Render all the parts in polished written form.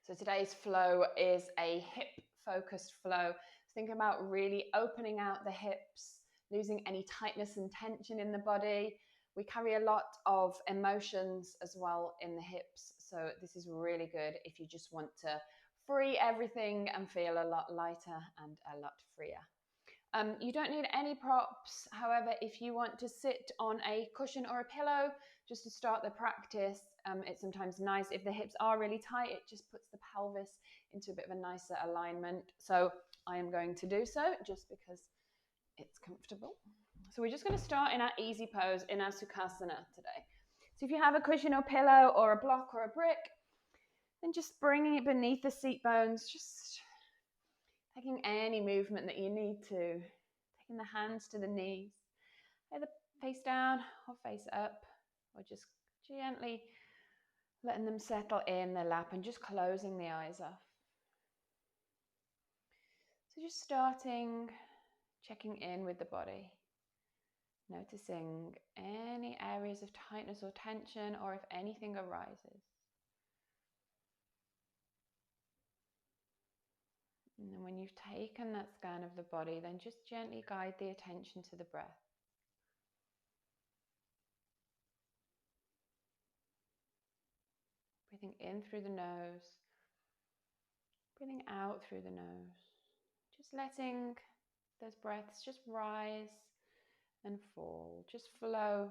So today's flow is a hip-focused flow. Think about really opening out the hips, losing any tightness and tension in the body. We carry a lot of emotions as well in the hips, so this is really good if you just want to free everything and feel a lot lighter and a lot freer. You don't need any props. However, if you want to sit on a cushion or a pillow just to start the practice, it's sometimes nice if the hips are really tight. It just puts the pelvis into a bit of a nicer alignment. So I am going to do so just because it's comfortable. So we're just going to start in our easy pose in our Sukhasana today. So if you have a cushion or pillow or a block or a brick, then just bringing it beneath the seat bones, just taking any movement that you need to, taking the hands to the knees, either face down or face up, or just gently letting them settle in the lap and just closing the eyes off. So just starting, checking in with the body, noticing any areas of tightness or tension, or if anything arises. And then when you've taken that scan of the body, then just gently guide the attention to the breath. Breathing in through the nose, breathing out through the nose. Just letting those breaths just rise and fall, just flow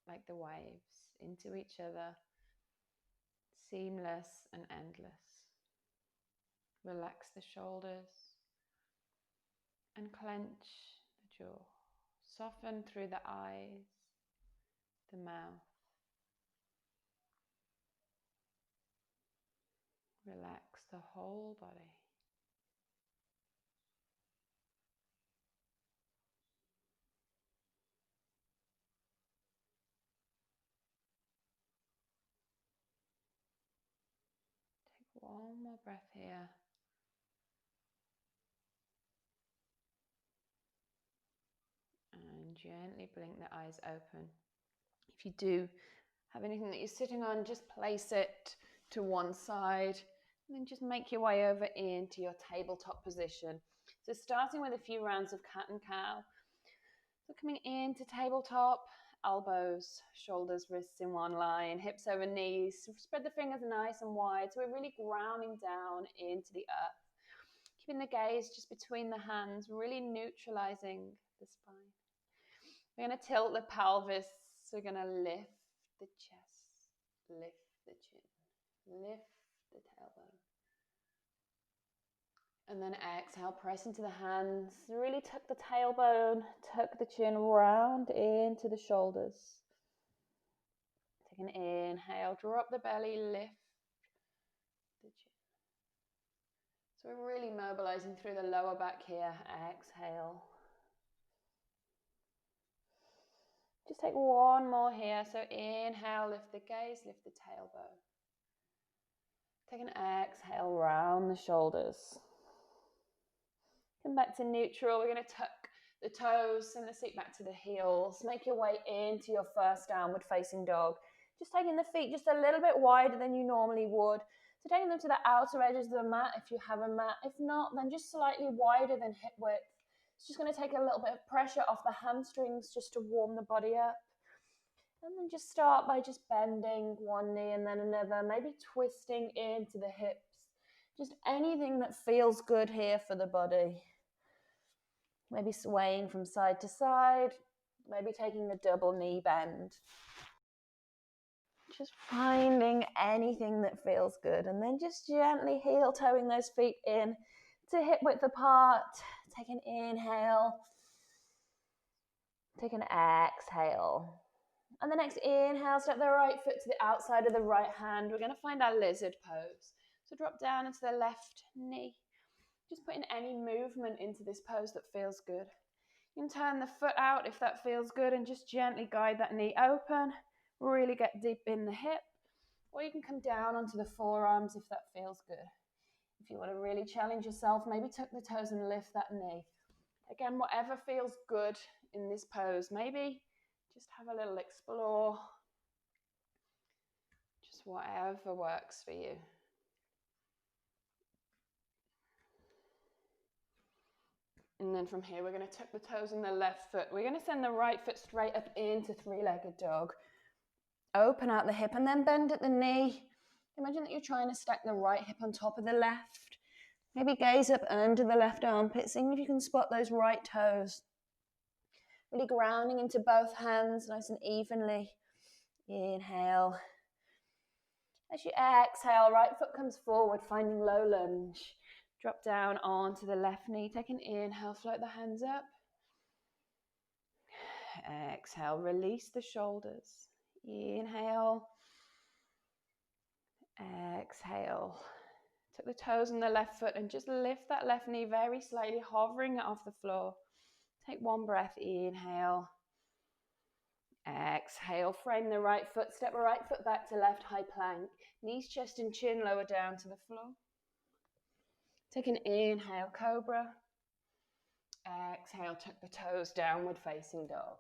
like the waves into each other, seamless and endless. Relax the shoulders and clench the jaw. Soften through the eyes, the mouth. Relax the whole body. Take one more breath here. And gently blink the eyes open. If you do have anything that you're sitting on, just place it to one side and then just make your way over into your tabletop position. So starting with a few rounds of cat and cow. So coming into tabletop, elbows, shoulders, wrists in one line, hips over knees. Spread the fingers nice and wide. So we're really grounding down into the earth. Keeping the gaze just between the hands, really neutralizing the spine. We're going to tilt the pelvis. So we're going to lift the chest, lift the chin, lift the tailbone. And then exhale, press into the hands, really tuck the tailbone, tuck the chin round into the shoulders. Take an inhale, drop the belly, lift the chin. So we're really mobilizing through the lower back here. Exhale. Just take one more here. So inhale, lift the gaze, lift the tailbone. Take an exhale, round the shoulders. Come back to neutral. We're going to tuck the toes, send the seat back to the heels. Make your way into your first downward facing dog. Just taking the feet just a little bit wider than you normally would. So taking them to the outer edges of the mat if you have a mat. If not, then just slightly wider than hip width. It's just going to take a little bit of pressure off the hamstrings just to warm the body up. And then just start by just bending one knee and then another, maybe twisting into the hips. Just anything that feels good here for the body. Maybe swaying from side to side, maybe taking a double knee bend. Just finding anything that feels good, and then just gently heel toeing those feet in to hip width apart. Take an inhale, take an exhale. And the next inhale, step the right foot to the outside of the right hand. We're going to find our lizard pose. So drop down into the left knee. Just putting any movement into this pose that feels good. You can turn the foot out if that feels good and just gently guide that knee open. Really get deep in the hip. Or you can come down onto the forearms if that feels good. If you want to really challenge yourself, maybe tuck the toes and lift that knee. Again, whatever feels good in this pose. Maybe just have a little explore. Just whatever works for you. And then from here, we're going to tuck the toes in the left foot. We're going to send the right foot straight up into three-legged dog. Open out the hip and then bend at the knee. Imagine that you're trying to stack the right hip on top of the left. Maybe gaze up under the left armpit, seeing if you can spot those right toes. Really grounding into both hands, nice and evenly. Inhale. As you exhale, right foot comes forward, finding low lunge. Drop down onto the left knee. Take an inhale, float the hands up. Exhale, release the shoulders. Inhale. Exhale. Tuck the toes on the left foot and just lift that left knee very slightly, hovering it off the floor. Take one breath, inhale. Exhale, frame the right foot, step right foot back to left, high plank. Knees, chest and chin lower down to the floor. Take an inhale, cobra. Exhale, tuck the toes, downward facing dog.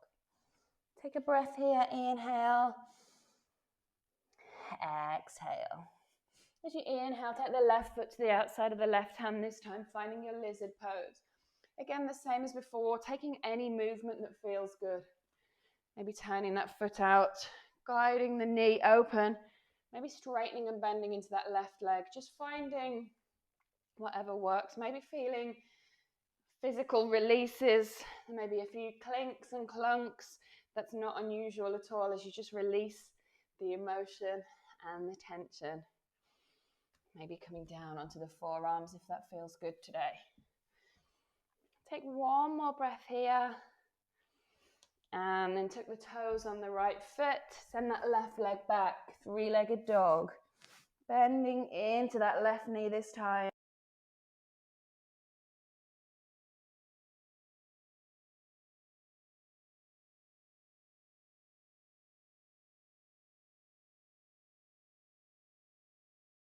Take a breath here, inhale. Exhale. As you inhale, take the left foot to the outside of the left hand this time, finding your lizard pose. Again, the same as before, taking any movement that feels good. Maybe turning that foot out, guiding the knee open, maybe straightening and bending into that left leg, just finding whatever works, maybe feeling physical releases, maybe a few clinks and clunks. That's not unusual at all as you just release the emotion and the tension. Maybe coming down onto the forearms if that feels good today. Take one more breath here. And then tuck the toes on the right foot. Send that left leg back, three-legged dog. Bending into that left knee this time.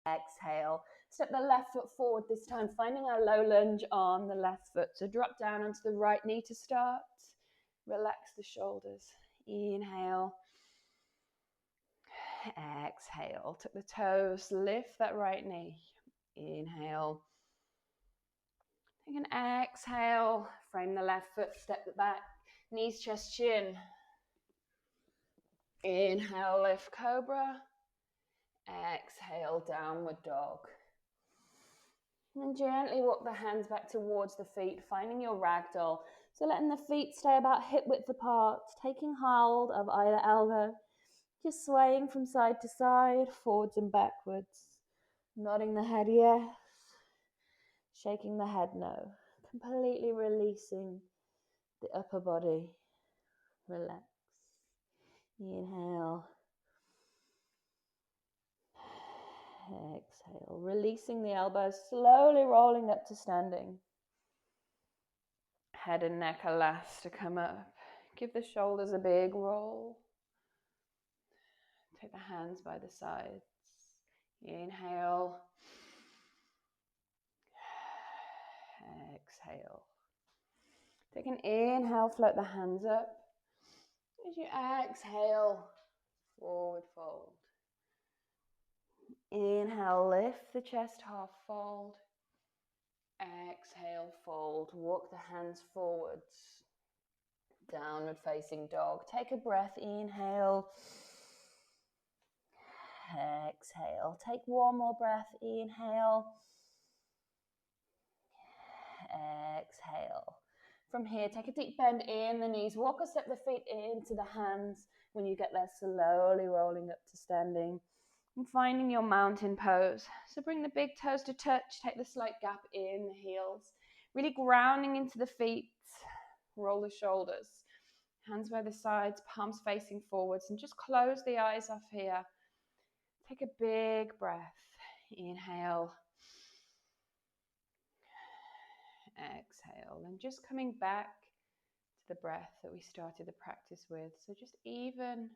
Exhale. Step the left foot forward this time, finding a low lunge on the left foot. So drop down onto the right knee to start. Relax the shoulders. Inhale. Exhale. Tuck the toes. Lift that right knee. Inhale. Take an exhale. Frame the left foot. Step it back. Knees, chest, chin. Inhale. Lift cobra. Exhale. Downward dog. And gently walk the hands back towards the feet, finding your ragdoll. So letting the feet stay about hip width apart, taking hold of either elbow, just swaying from side to side, forwards and backwards. Nodding the head yes, shaking the head no. Completely releasing the upper body. Relax. Inhale. Exhale. Releasing the elbows, slowly rolling up to standing. Head and neck are last to come up. Give the shoulders a big roll. Take the hands by the sides. Inhale. Exhale. Take an inhale, float the hands up. As you exhale, forward fold. Inhale, lift the chest, half fold. Exhale, fold. Walk the hands forwards. Downward facing dog. Take a breath. Inhale. Exhale. Take one more breath. Inhale. Exhale. From here, take a deep bend in the knees. Walk or step the feet into the hands. When you get there, slowly rolling up to standing. And finding your mountain pose. So bring the big toes to touch. Take the slight gap in the heels. Really grounding into the feet. Roll the shoulders. Hands by the sides, palms facing forwards. And just close the eyes off here. Take a big breath. Inhale. Exhale. And just coming back to the breath that we started the practice with. So just even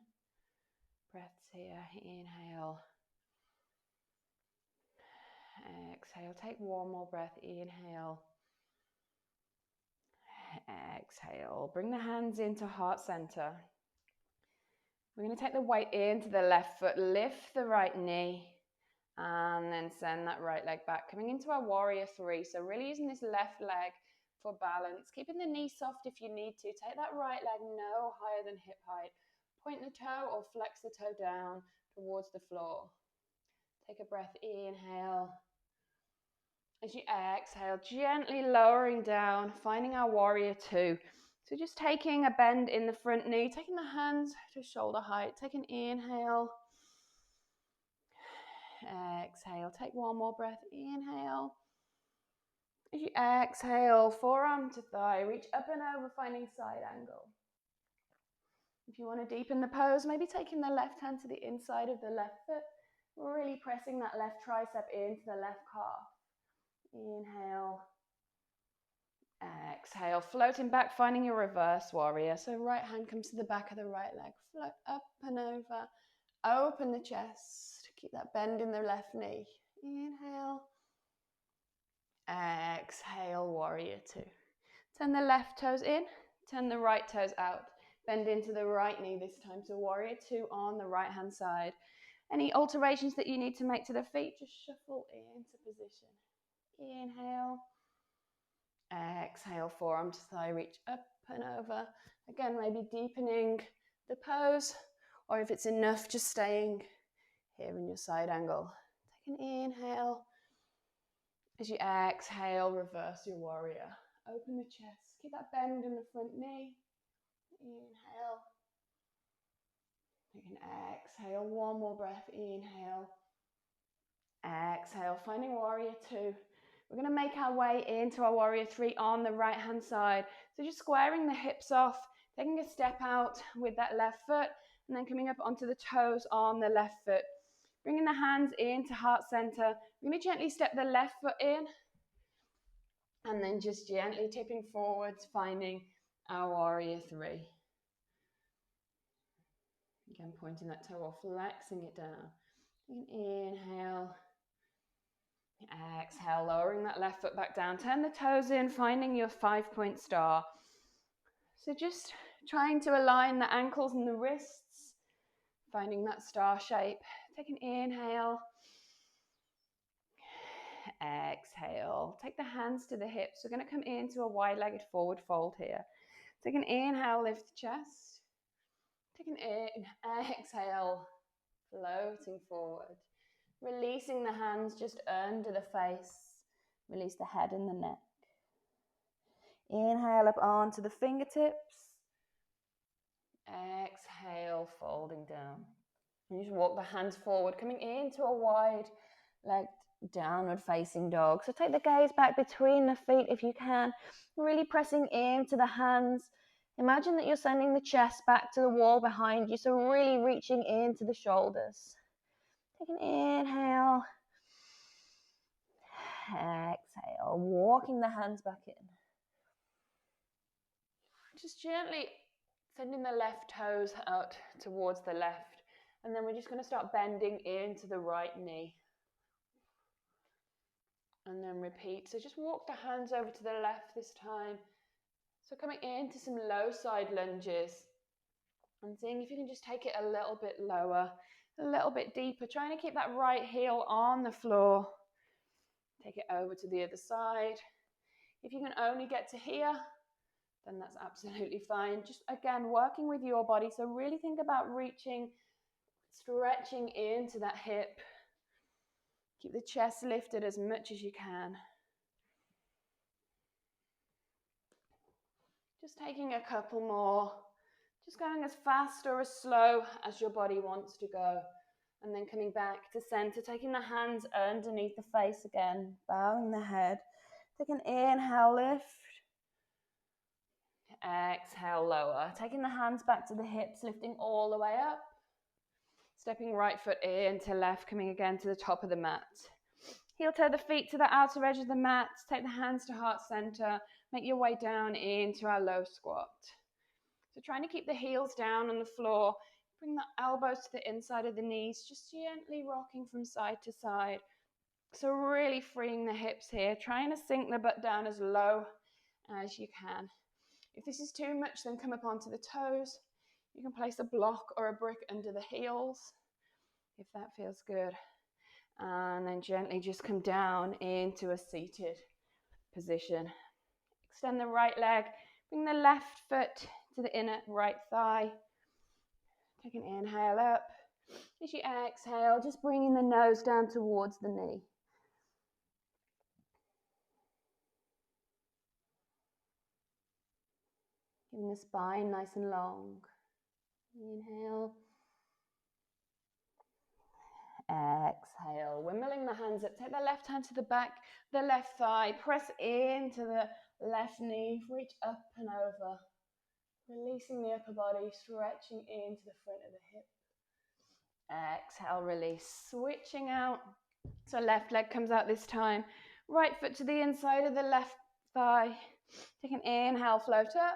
breaths here. Inhale. Exhale. Take one more breath. Inhale. Exhale. Bring the hands into heart center. We're going to take the weight into the left foot. Lift the right knee. And then send that right leg back. Coming into our warrior three. So really using this left leg for balance. Keeping the knee soft if you need to. Take that right leg no higher than hip height. Point the toe or flex the toe down towards the floor. Take a breath, inhale. As you exhale, gently lowering down, finding our warrior two. So just taking a bend in the front knee, taking the hands to shoulder height. Take an inhale. Exhale. Take one more breath. Inhale. As you exhale, forearm to thigh, reach up and over, finding side angle. If you want to deepen the pose, maybe taking the left hand to the inside of the left foot, really pressing that left tricep into the left calf. Inhale. Exhale, floating back, finding your reverse warrior. So right hand comes to the back of the right leg, float up and over, open the chest, keep that bend in the left knee. Inhale. Exhale, warrior two. Turn the left toes in, turn the right toes out. Bend into the right knee this time. So warrior two on the right hand side. Any alterations that you need to make to the feet, just shuffle into position. Inhale. Exhale, forearm to thigh, reach up and over. Again, maybe deepening the pose, or if it's enough, just staying here in your side angle. Take an inhale. As you exhale, reverse your warrior. Open the chest. Keep that bend in the front knee. Inhale. Take an exhale. One more breath. Inhale. Exhale. Finding warrior two. We're going to make our way into our warrior three on the right hand side. So just squaring the hips off, taking a step out with that left foot, and then coming up onto the toes on the left foot. Bringing the hands into heart center. We're going to gently step the left foot in, and then just gently tipping forwards, finding our warrior three. Again, pointing that toe or flexing it down. Inhale. Exhale, lowering that left foot back down. Turn the toes in, finding your 5-point star. So just trying to align the ankles and the wrists, finding that star shape. Take an inhale. Exhale. Take the hands to the hips. We're going to come into a wide-legged forward fold here. Take an inhale, lift the chest. Take an exhale, floating forward. Releasing the hands just under the face. Release the head and the neck. Inhale up onto the fingertips. Exhale, folding down. And just walk the hands forward, coming into a wide-legged downward facing dog. So take the gaze back between the feet if you can. Really pressing into the hands. Imagine that you're sending the chest back to the wall behind you. So really reaching into the shoulders. Take an inhale. Exhale, walking the hands back in. Just gently sending the left toes out towards the left. And then we're just going to start bending into the right knee. And then repeat. So just walk the hands over to the left this time. So coming into some low side lunges. And seeing if you can just take it a little bit lower. A little bit deeper, trying to keep that right heel on the floor. Take it over to the other side. If you can only get to here, then that's absolutely fine. Just again, working with your body. So really think about reaching, stretching into that hip. Keep the chest lifted as much as you can. Just taking a couple more. Just going as fast or as slow as your body wants to go. And then coming back to center, taking the hands underneath the face again, bowing the head. Take an inhale, lift. Exhale, lower. Taking the hands back to the hips, lifting all the way up. Stepping right foot in to left, coming again to the top of the mat. Heel toe the feet to the outer edge of the mat. Take the hands to heart center. Make your way down into our low squat. So trying to keep the heels down on the floor. Bring the elbows to the inside of the knees. Just gently rocking from side to side. So really freeing the hips here. Trying to sink the butt down as low as you can. If this is too much, then come up onto the toes. You can place a block or a brick under the heels, if that feels good. And then gently just come down into a seated position. Extend the right leg. Bring the left foot to the inner right thigh. Take an inhale up. As you exhale, just bringing the nose down towards the knee. Giving the spine nice and long. Inhale. Exhale. Wimbling the hands up. Take the left hand to the back, the left thigh. Press into the left knee. Reach up and over. Releasing the upper body, stretching into the front of the hip. Exhale, release. Switching out. So left leg comes out this time. Right foot to the inside of the left thigh. Take an inhale, float up.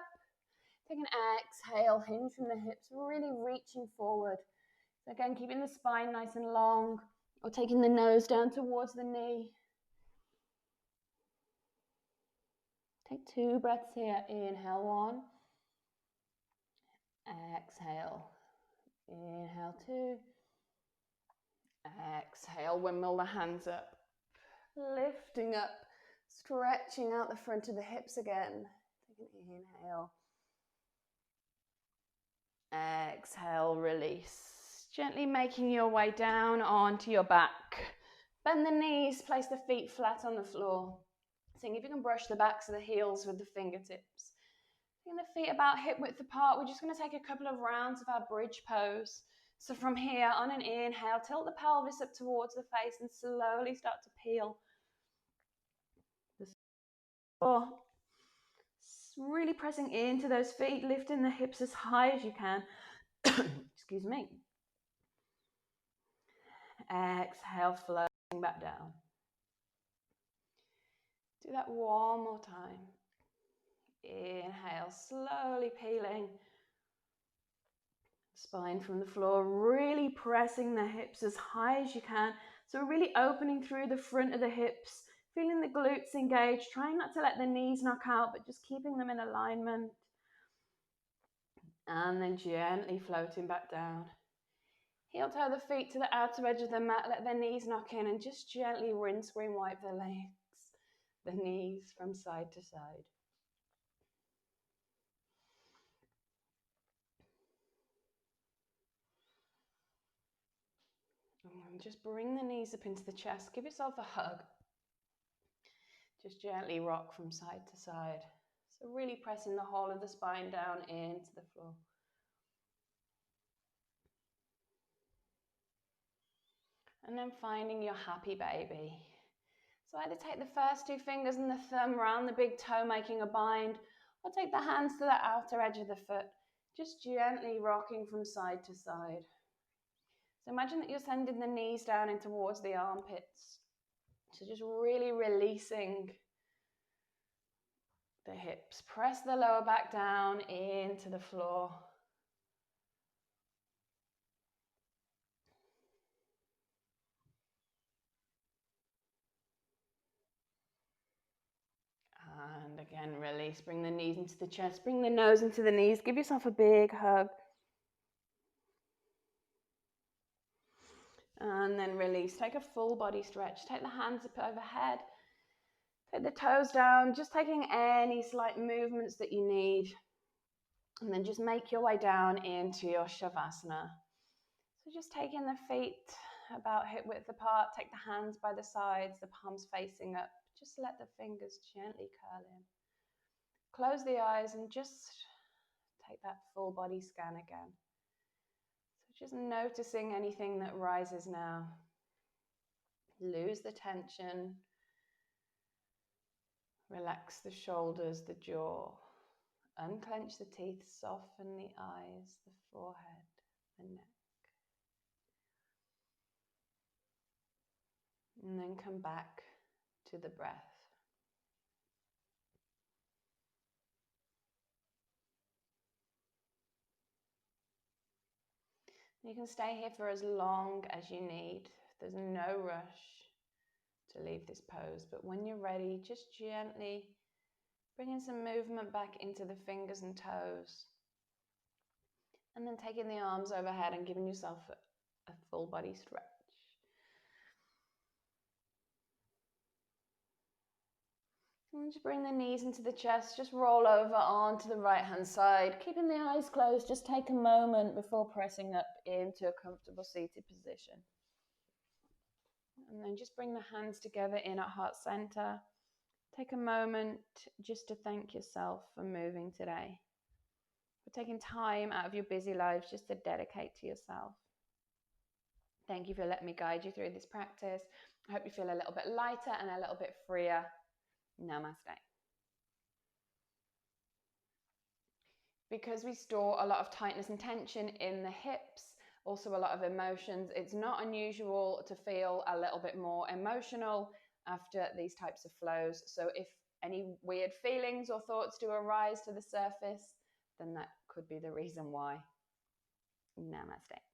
Take an exhale, hinge from the hips, really reaching forward. So again, keeping the spine nice and long, or taking the nose down towards the knee. Take 2 breaths here. Inhale, 1. Exhale. Inhale, 2. Exhale, windmill the hands up. Lifting up, stretching out the front of the hips again. Take an inhale. Exhale, release. Gently making your way down onto your back. Bend the knees, place the feet flat on the floor. Seeing if you can brush the backs of the heels with the fingertips. Bring the feet about hip width apart. We're just going to take a couple of rounds of our bridge pose. So from here, on an inhale, tilt the pelvis up towards the face and slowly start to peel the floor. Really pressing into those feet, lifting the hips as high as you can. Excuse me. Exhale, floating back down. Do that one more time. Inhale, slowly peeling. Spine from the floor, really pressing the hips as high as you can. So really opening through the front of the hips, feeling the glutes engaged, trying not to let the knees knock out, but just keeping them in alignment. And then gently floating back down. Heel toe the feet to the outer edge of the mat, let the knees knock in, and just gently rinse, screen wipe the legs, the knees from side to side. And just bring the knees up into the chest. Give yourself a hug. Just gently rock from side to side. So really pressing the whole of the spine down into the floor. And then finding your happy baby. So either take the first 2 fingers and the thumb round the big toe, making a bind, or take the hands to the outer edge of the foot, just gently rocking from side to side. So imagine that you're sending the knees down in towards the armpits. So just really releasing the hips. Press the lower back down into the floor. And again, release. Bring the knees into the chest. Bring the nose into the knees. Give yourself a big hug. And then release. Take a full body stretch. Take the hands up overhead. Take the toes down. Just taking any slight movements that you need. And then just make your way down into your Shavasana. So just taking the feet about hip width apart. Take the hands by the sides, the palms facing up. Just let the fingers gently curl in. Close the eyes and just take that full body scan again. So just noticing anything that rises now. Lose the tension. Relax the shoulders, the jaw. Unclench the teeth, soften the eyes, the forehead, the neck. And then come back to the breath. You can stay here for as long as you need. There's no rush to leave this pose, but when you're ready, just gently bringing some movement back into the fingers and toes. And then taking the arms overhead and giving yourself a full body stretch. And just bring the knees into the chest, just roll over onto the right hand side, keeping the eyes closed. Just take a moment before pressing up into a comfortable seated position. And then just bring the hands together in at heart center. Take a moment just to thank yourself for moving today, for taking time out of your busy lives just to dedicate to yourself. Thank you for letting me guide you through this practice. I hope you feel a little bit lighter and a little bit freer. Namaste. Because we store a lot of tightness and tension in the hips, also a lot of emotions, it's not unusual to feel a little bit more emotional after these types of flows. So if any weird feelings or thoughts do arise to the surface, then that could be the reason why. Namaste.